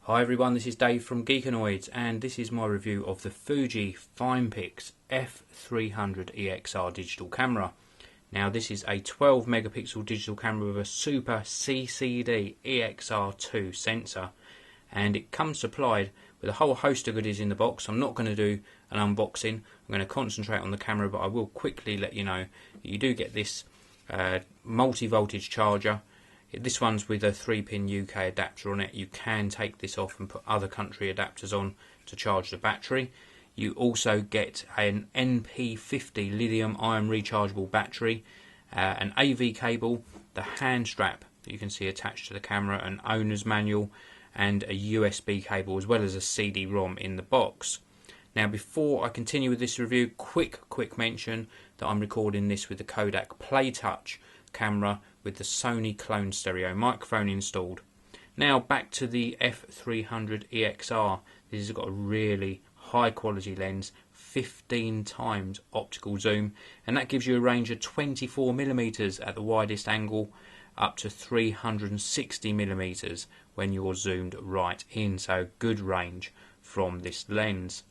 Hi everyone, this is Dave from Geekanoids and this is my review of the Fuji Finepix F300 EXR digital camera. Now this is a 12 megapixel digital camera with a super CCD EXR2 sensor, and it comes supplied with a whole host of goodies in the box. I'm not going to do an unboxing, I'm going to concentrate on the camera, but I will quickly let you know that you do get this multi-voltage charger. This one's with a 3-pin UK adapter on it. You can take this off and put other country adapters on to charge the battery. You also get an NP50 lithium ion rechargeable battery, an AV cable, the hand strap that you can see attached to the camera, an owner's manual, and a USB cable, as well as a CD-ROM in the box. Now before I continue with this review, quick mention that I'm recording this with the Kodak PlayTouch camera with the Sony clone stereo microphone installed. Now back to the F300 EXR. This has got a really high quality lens, 15 times optical zoom, and that gives you a range of 24mm at the widest angle, up to 360mm when you're zoomed right in, so good range from this lens.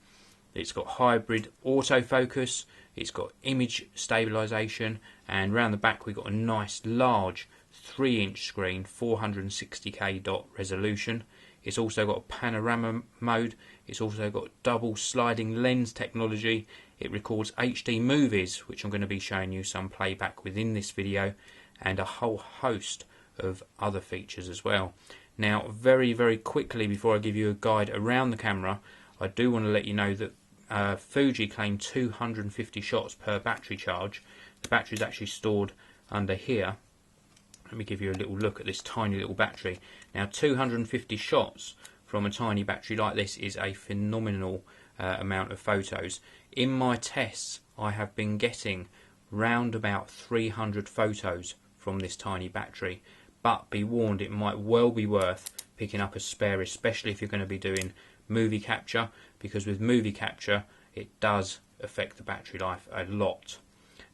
It's got hybrid autofocus, it's got image stabilization, and round the back we've got a nice large 3-inch screen, 460K dot resolution. It's also got a panorama mode, it's also got double sliding lens technology. It records HD movies, which I'm going to be showing you some playback within this video, and a whole host of other features as well. Now very quickly, before I give you a guide around the camera, I do want to let you know that Fuji claimed 250 shots per battery charge. The battery is actually stored under here. Let me give you a little look at this tiny little battery. Now 250 shots from a tiny battery like this is a phenomenal amount of photos. In my tests I have been getting round about 300 photos from this tiny battery, but be warned, it might well be worth picking up a spare, especially if you're going to be doing movie capture, because with movie capture it does affect the battery life a lot.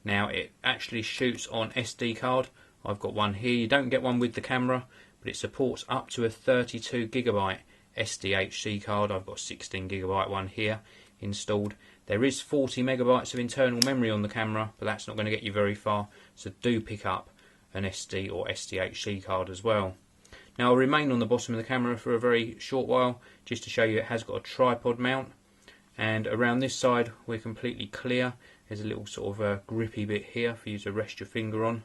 Now it actually shoots on SD card. I've got one here. You don't get one with the camera, but it supports up to a 32GB SDHC card. I've got a 16GB one here installed. There is 40MB of internal memory on the camera, but that's not going to get you very far, so do pick up an SD or SDHC card as well. Now I'll remain on the bottom of the camera for a very short while, just to show you it has got a tripod mount, and around this side we're completely clear. There's a little sort of a grippy bit here for you to rest your finger on.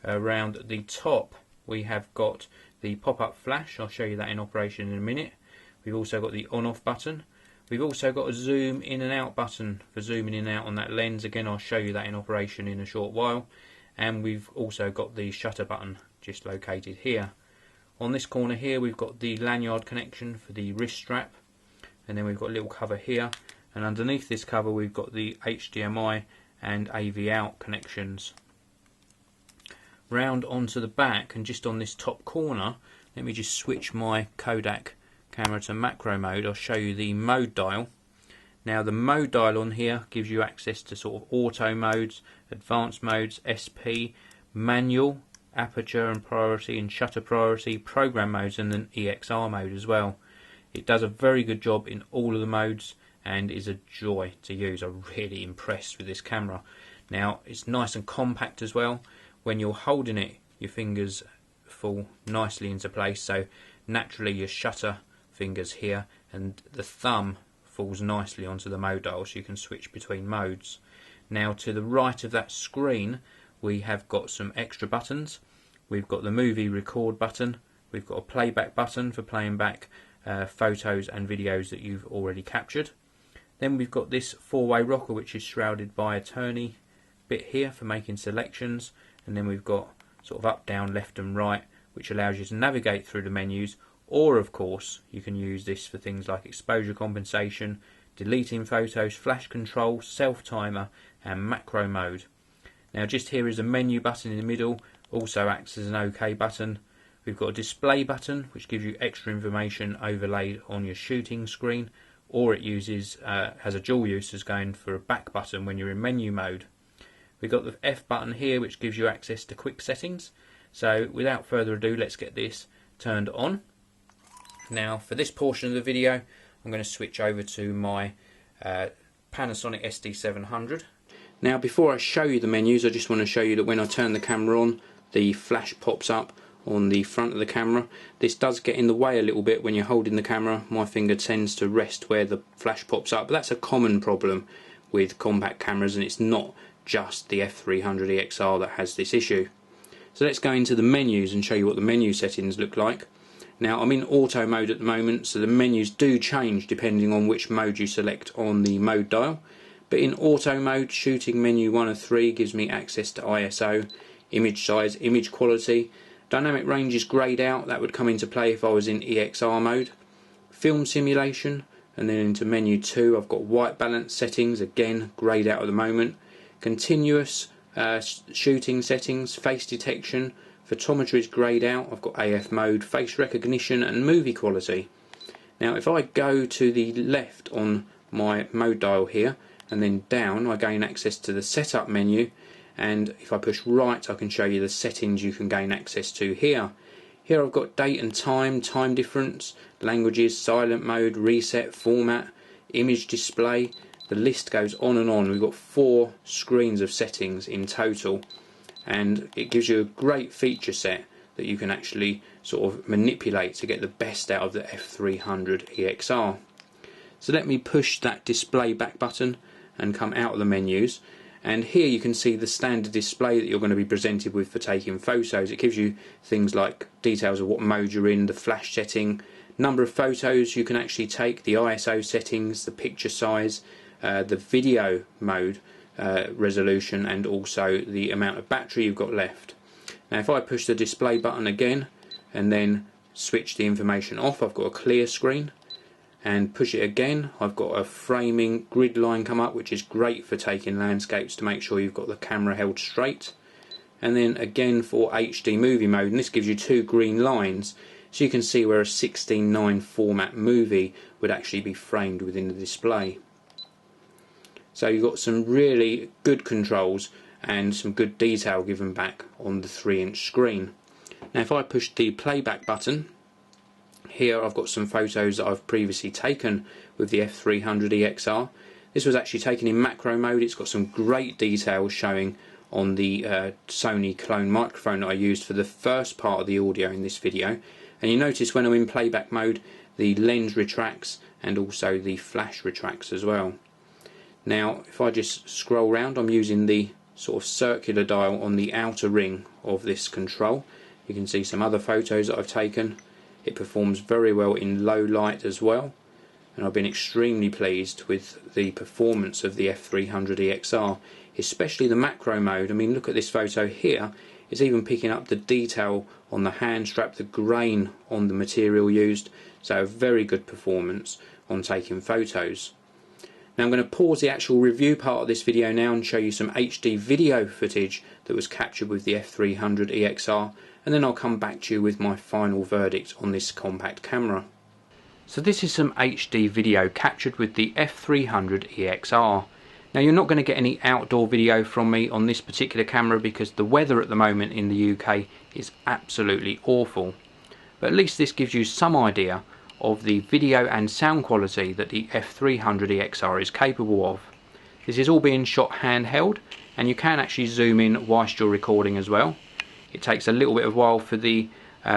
Around the top we have got the pop-up flash. I'll show you that in operation in a minute. We've also got the on-off button. We've also got a zoom in and out button for zooming in and out on that lens. Again, I'll show you that in operation in a short while. And we've also got the shutter button just located here. On this corner here we've got the lanyard connection for the wrist strap, and then we've got a little cover here, and underneath this cover we've got the HDMI and AV out connections. Round onto the back, and just on this top corner, let me just switch my Kodak camera to macro mode. I'll show you the mode dial. Now the mode dial on here gives you access to sort of auto modes, advanced modes, SP, manual, aperture and priority, and shutter priority, program modes, and then EXR mode as well. It does a very good job in all of the modes and is a joy to use. I'm really impressed with this camera. Now it's nice and compact as well. When you're holding it, your fingers fall nicely into place, so naturally your shutter fingers here and the thumb falls nicely onto the mode dial, so you can switch between modes. Now to the right of that screen we have got some extra buttons. We've got the movie record button, we've got a playback button for playing back photos and videos that you've already captured. Then we've got this 4-way rocker, which is shrouded by a turny bit here for making selections, and then we've got sort of up, down, left and right, which allows you to navigate through the menus, or of course you can use this for things like exposure compensation, deleting photos, flash control, self timer and macro mode. Now just here is a menu button in the middle, also acts as an OK button. We've got a display button which gives you extra information overlaid on your shooting screen, or it uses has a dual use as going for a back button when you're in menu mode. We've got the F button here which gives you access to quick settings. So without further ado, let's get this turned on. Now for this portion of the video I'm going to switch over to my Panasonic SD700. Now before I show you the menus, I just want to show you that when I turn the camera on, the flash pops up on the front of the camera. This does get in the way a little bit when you're holding the camera. My finger tends to rest where the flash pops up, but that's a common problem with compact cameras, and it's not just the F300 EXR that has this issue. So let's go into the menus and show you what the menu settings look like. Now I'm in auto mode at the moment, so the menus do change depending on which mode you select on the mode dial. But in auto mode, shooting menu 1 of 3 gives me access to ISO, image size, image quality. Dynamic range is greyed out, that would come into play if I was in EXR mode. Film simulation, and then into menu 2 I've got white balance settings, again greyed out at the moment. Continuous shooting settings, face detection, photometry is greyed out. I've got AF mode, face recognition and movie quality. Now if I go to the left on my mode dial here and then down, I gain access to the setup menu, and if I push right I can show you the settings you can gain access to here. Here I've got date and time, time difference, languages, silent mode, reset, format, image display. The list goes on and on. We've got 4 screens of settings in total, and it gives you a great feature set that you can actually sort of manipulate to get the best out of the F300 EXR. So let me push that display back button and come out of the menus, and here you can see the standard display that you're going to be presented with for taking photos. It gives you things like details of what mode you're in, the flash setting, number of photos you can actually take, the ISO settings, the picture size, the video mode resolution, and also the amount of battery you've got left. Now if I push the display button again and then switch the information off, I've got a clear screen, and push it again, I've got a framing grid line come up, which is great for taking landscapes to make sure you've got the camera held straight. And then again for HD movie mode, and this gives you 2 green lines, so you can see where a 16:9 format movie would actually be framed within the display. So you've got some really good controls and some good detail given back on the 3-inch screen. Now if I push the playback button, here I've got some photos that I've previously taken with the F300 EXR. This was actually taken in macro mode. It's got some great details showing on the Sony clone microphone that I used for the first part of the audio in this video. And you notice when I'm in playback mode, the lens retracts and also the flash retracts as well. Now if I just scroll round, I'm using the sort of circular dial on the outer ring of this control. You can see some other photos that I've taken. It performs very well in low light as well, and I've been extremely pleased with the performance of the F300 EXR, especially the macro mode. I mean, look at this photo here. It's even picking up the detail on the hand strap, the grain on the material used, so a very good performance on taking photos. Now I'm going to pause the actual review part of this video now and show you some HD video footage that was captured with the F300 EXR, and then I'll come back to you with my final verdict on this compact camera. So this is some HD video captured with the F300 EXR. Now you're not going to get any outdoor video from me on this particular camera because the weather at the moment in the UK is absolutely awful. But at least this gives you some idea of the video and sound quality that the F300 EXR is capable of. This is all being shot handheld, and you can actually zoom in whilst you're recording as well. It takes a little bit of while for the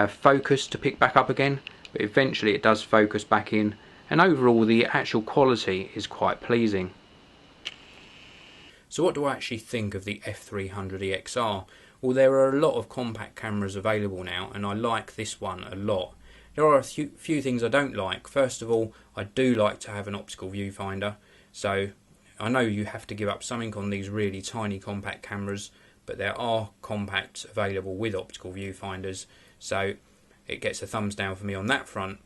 focus to pick back up again, but eventually it does focus back in, and overall the actual quality is quite pleasing. So what do I actually think of the F300 EXR? Well, there are a lot of compact cameras available now, and I like this one a lot. There are a few things I don't like. First of all, I do like to have an optical viewfinder, so I know you have to give up something on these really tiny compact cameras, but there are compacts available with optical viewfinders, so it gets a thumbs down for me on that front.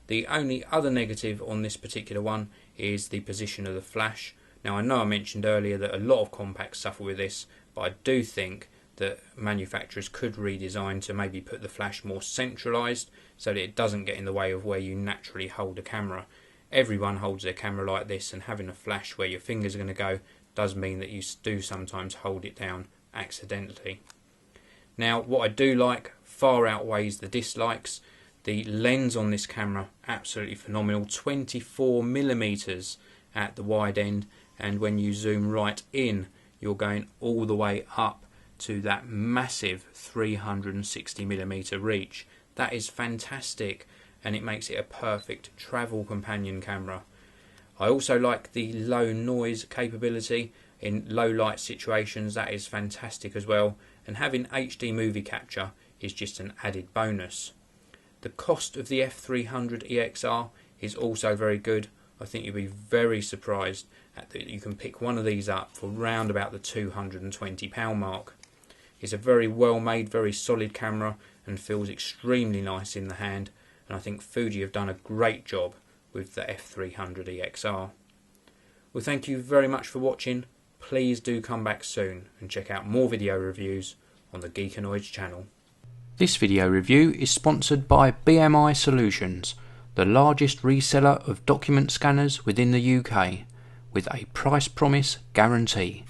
The only other negative on this particular one is the position of the flash. Now I know I mentioned earlier that a lot of compacts suffer with this, but I do think that manufacturers could redesign to maybe put the flash more centralised so that it doesn't get in the way of where you naturally hold a camera. Everyone holds their camera like this, and having a flash where your fingers are going to go does mean that you do sometimes hold it down accidentally. Now what I do like far outweighs the dislikes. The lens on this camera, absolutely phenomenal, 24mm at the wide end, and when you zoom right in, you're going all the way up to that massive 360mm reach. That is fantastic, and it makes it a perfect travel companion camera. I also like the low noise capability in low light situations. That is fantastic as well, and having HD movie capture is just an added bonus. The cost of the F300 EXR is also very good. I think you'll be very surprised that you can pick one of these up for round about the £220 mark. It's a very well made, very solid camera and feels extremely nice in the hand, and I think Fuji have done a great job with the F300 EXR. Well, thank you very much for watching. Please do come back soon and check out more video reviews on the Geekanoids channel. This video review is sponsored by BMI Solutions, the largest reseller of document scanners within the UK, with a price promise guarantee.